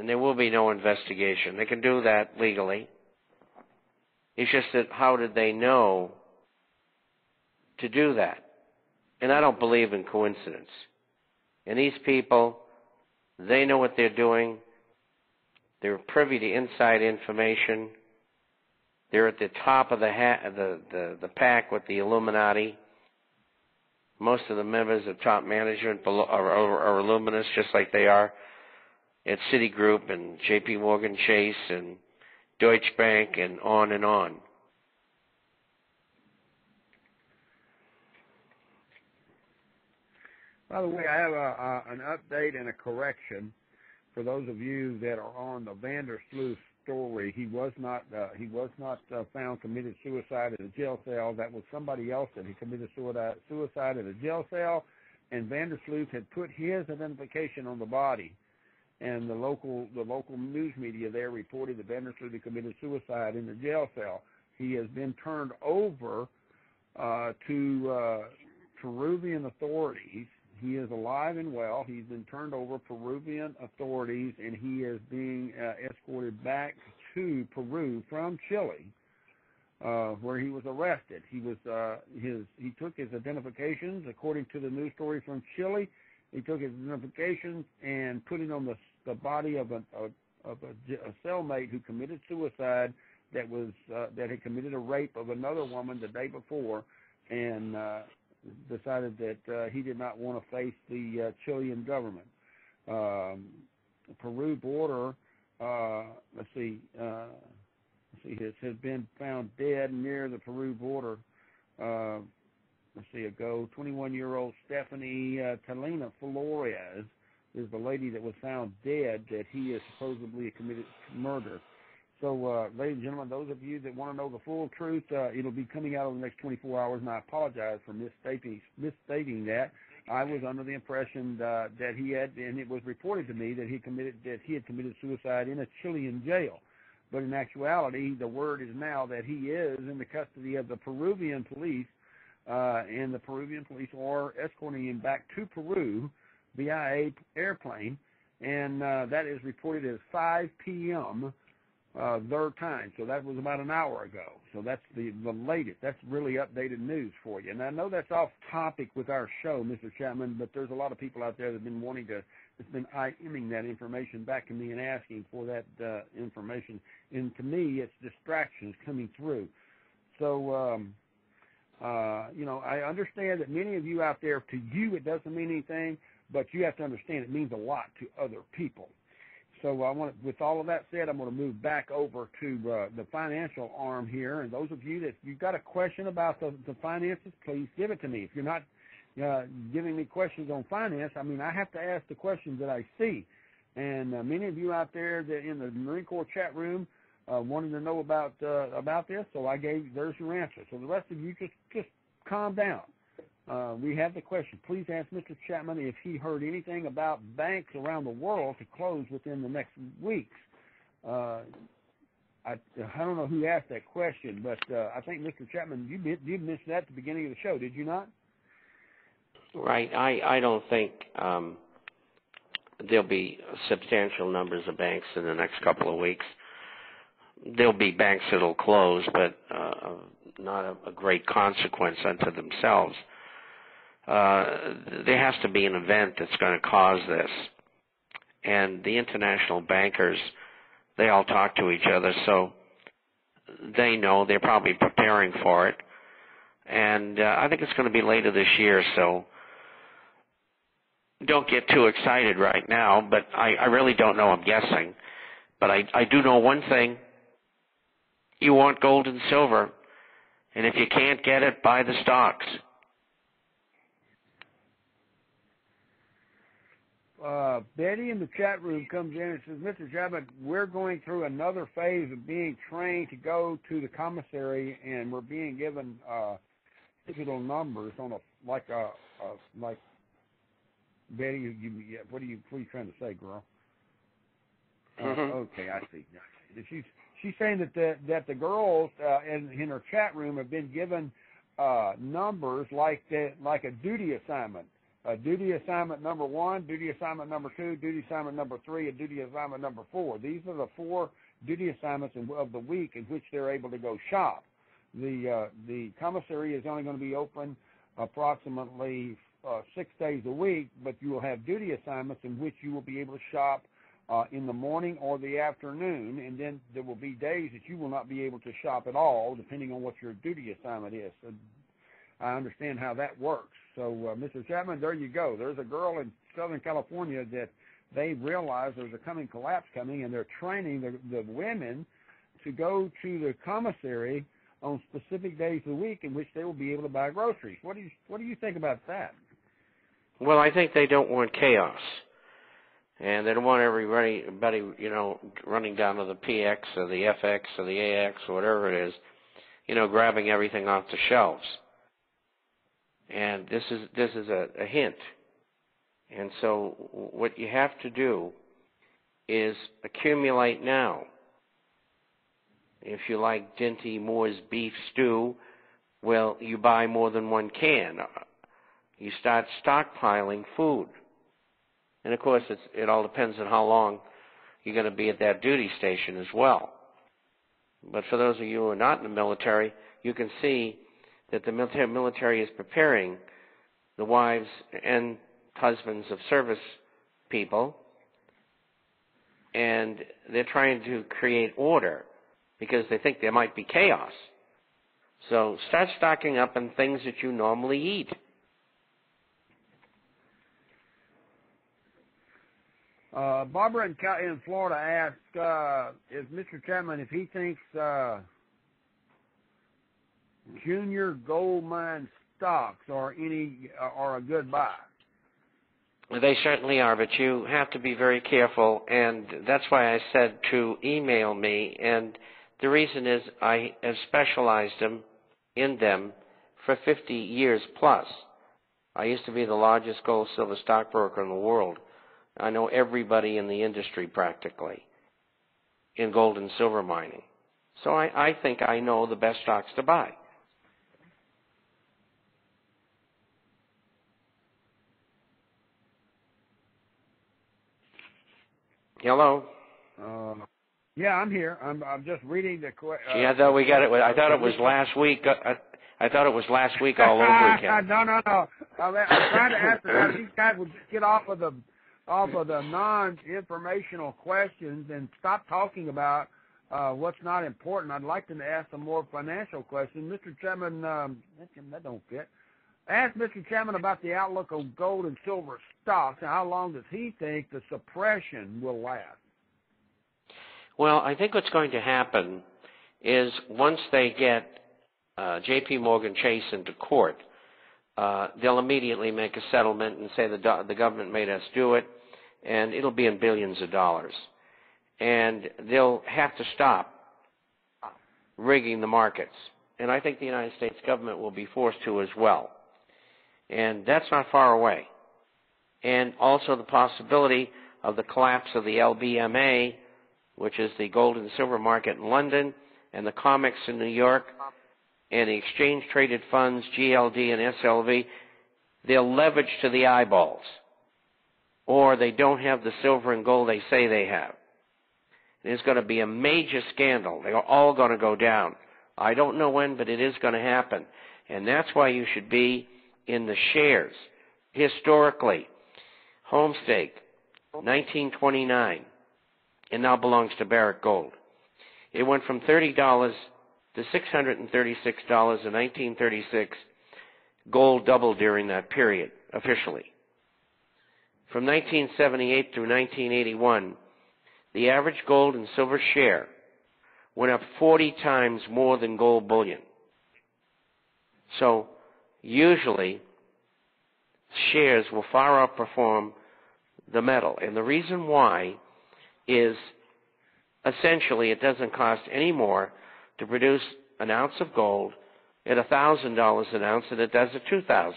and there will be no investigation. They can do that legally. It's just that how did they know to do that? And I don't believe in coincidence. And these people, they know what they're doing. They're privy to inside information. They're at the top of the pack with the Illuminati. Most of the members of top management are Illuminists, just like they are at Citigroup and J.P. Morgan Chase and Deutsche Bank and on and on. By the way, I have an update and a correction for those of you that are on the Vandersloot story. He was not found committed suicide in a jail cell. That was somebody else that he committed suicide in a jail cell, and Vandersloot had put his identification on the body. And the local news media there reported that Vandersloot had committed suicide in the jail cell. He has been turned over to Peruvian authorities. He is alive and well. He's been turned over to Peruvian authorities, and he is being escorted back to Peru from Chile, where he was arrested. He took his identifications, according to the news story from Chile. He took his identifications and put it on the body of a cellmate who committed suicide that had committed a rape of another woman the day before, and decided that he did not want to face the Chilean government. The Peru border, has been found dead near the Peru border. 21-year-old Stephanie Talina Flores is the lady that was found dead that he has supposedly committed murder. So, ladies and gentlemen, those of you that want to know the full truth, it'll be coming out over the next 24 hours, and I apologize for misstating that. I was under the impression that he had, and it was reported to me that he had committed suicide in a Chilean jail. But in actuality, the word is now that he is in the custody of the Peruvian police, and the Peruvian police are escorting him back to Peru via airplane, and that is reported as 5 p.m., their time. So that was about an hour ago. So that's the latest. That's really updated news for you. And I know that's off topic with our show, Mr. Chapman, but there's a lot of people out there that have been that's been IMing that information back to me and asking for that information. And to me, it's distractions coming through. So, I understand that many of you out there, to you it doesn't mean anything, but you have to understand it means a lot to other people. So with all of that said, I'm going to move back over to the financial arm here. And those of you that you've got a question about the finances, please give it to me. If you're not giving me questions on finance, I have to ask the questions that I see. And many of you out there that in the Marine Corps chat room wanted to know about this, so there's your answer. So the rest of you just calm down. We have the question. Please ask Mr. Chapman if he heard anything about banks around the world to close within the next weeks. I don't know who asked that question, but I think Mr. Chapman, you mentioned that at the beginning of the show, did you not? Right. I don't think there'll be substantial numbers of banks in the next couple of weeks. There'll be banks that'll close, but not a great consequence unto themselves. There has to be an event that's going to cause this. And the international bankers, they all talk to each other, so they know they're probably preparing for it. And I think it's going to be later this year, so don't get too excited right now, but I really don't know. I'm guessing. But I do know one thing. You want gold and silver, and if you can't get it, buy the stocks. Betty in the chat room comes in and says, Mr. Chapman, we're going through another phase of being trained to go to the commissary, and we're being given digital numbers on like Betty, what are you trying to say, girl? Okay, I see. She's saying that the girls in her chat room have been given numbers like a duty assignment. duty assignment number 1, duty assignment number 2, duty assignment number 3, and duty assignment number 4. These are the 4 duty assignments of the week in which they're able to go shop. The commissary is only going to be open approximately 6 days a week, but you will have duty assignments in which you will be able to shop in the morning or the afternoon, and then there will be days that you will not be able to shop at all, depending on what your duty assignment is. So I understand how that works. So, Mr. Chapman, there you go. There's a girl in Southern California that they realize there's a coming collapse coming, and they're training the women to go to the commissary on specific days of the week in which they will be able to buy groceries. What do you think about that? Well, I think they don't want chaos. And they don't want everybody, running down to the PX or the FX or the AX or whatever it is, grabbing everything off the shelves. And this is a hint. And so what you have to do is accumulate now. If you like Dinty Moore's beef stew, well, you buy more than 1 can. You start stockpiling food. And, of course, it all depends on how long you're going to be at that duty station as well. But for those of you who are not in the military, you can see that the military is preparing the wives and husbands of service people, and they're trying to create order because they think there might be chaos. So start stocking up on things that you normally eat. Barbara in Florida asked, is Mr. Chapman, if he thinks junior gold mine stocks are a good buy? They certainly are, but you have to be very careful, and that's why I said to email me. And the reason is I have specialized in them for 50 years plus. I used to be the largest gold silver stockbroker in the world. I know everybody in the industry practically in gold and silver mining. So I think I know the best stocks to buy. Hello? Yeah, I'm here. I'm just reading the question. I thought we got it. I thought it was last week. I thought it was last week all over again. No. I'm trying to ask that these guys would get off of the non-informational questions and stop talking about what's not important. I'd like them to ask some more financial questions. Mr. Chapman, that don't fit. Ask Mr. Chapman about the outlook of gold and silver stocks and how long does he think the suppression will last? Well, I think what's going to happen is once they get J.P. Morgan Chase into court, they'll immediately make a settlement and say the government made us do it, and it'll be in billions of dollars. And they'll have to stop rigging the markets. And I think the United States government will be forced to as well. And that's not far away. And also the possibility of the collapse of the LBMA, which is the gold and silver market in London, and the COMEX in New York, and the exchange-traded funds, GLD and SLV, they're leveraged to the eyeballs. Or they don't have the silver and gold they say they have. There's going to be a major scandal. They're all going to go down. I don't know when, but it is going to happen. And that's why you should be in the shares. Historically, Homestake, 1929, it now belongs to Barrick Gold. It went from $30 to $636 in 1936. Gold doubled during that period, officially. From 1978 through 1981, the average gold and silver share went up 40 times more than gold bullion. So usually shares will far outperform the metal. And the reason why is essentially it doesn't cost any more to produce an ounce of gold at $1,000 an ounce than it does at $2,000.